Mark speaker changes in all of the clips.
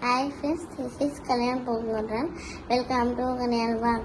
Speaker 1: Hi friends, this is Kalyan Poguran. Welcome to Kalyan Vlog.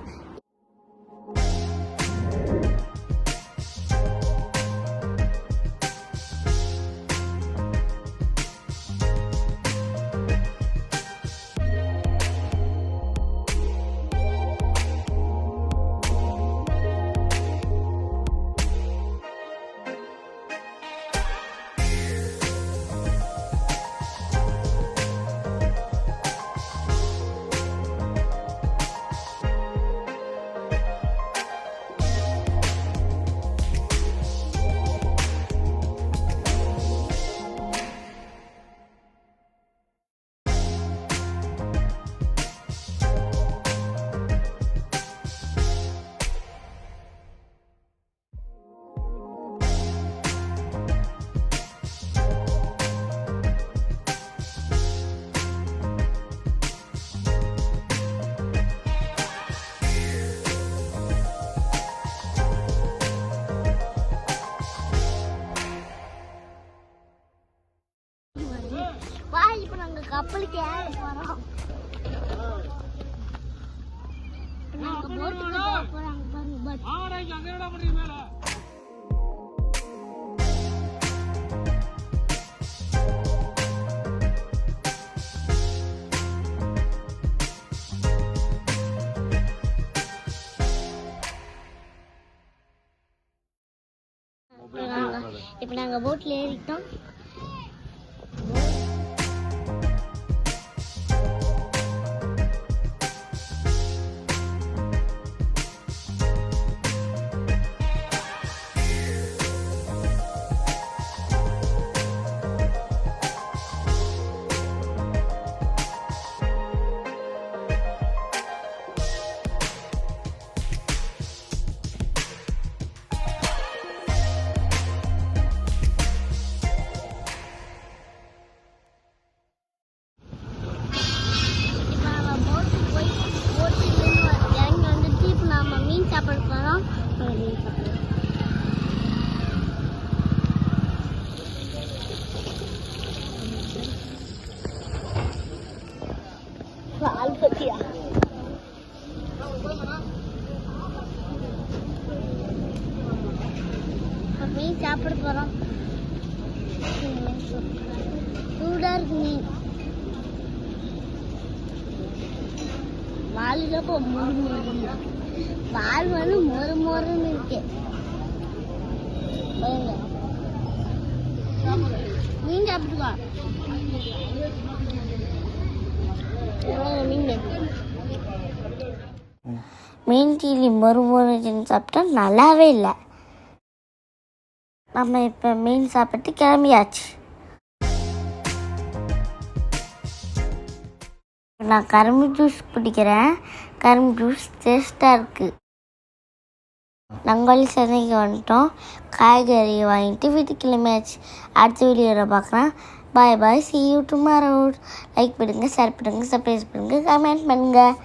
Speaker 1: இப்போ நாங்கள் கப்பலுக்கு ஏற போகிறோம். நாங்கள் போட்டுக்கு போகிறாங்க பாருங்க. இப்போ நாங்கள் போட்டில் ஏறிட்டோம். மீன் சாப்பிட போறோம். சூடா இருக்கு மீன். வாலில வால் வந்து மொறு மொறுன்னு இருக்கு. மீன் சாப்பிட்டுக்கோ. மீன் சீலி மொறு மொறுன்னு சாப்பிட்டா நல்லாவே இல்லை. நம்ம இப்போ மீன் சாப்பிட்டு கிளம்பியாச்சு. நான் கரும்பு ஜூஸ் குடிக்கிறேன். கரும்பு ஜூஸ் டேஸ்ட்டாக இருக்குது. நாங்கள் சென்னைக்கு வந்துட்டோம். காய்கறி வாங்கிட்டு வீட்டுக்கு கிளம்பியாச்சு. அடுத்த வீடியோவில் பார்க்குறேன். பாய் பாய், see you tomorrow. லைக் பண்ணுங்கள், ஷேர் பண்ணுங்கள், சப்ஸ்கிரைப் பண்ணுங்கள், கமெண்ட் பண்ணுங்கள்.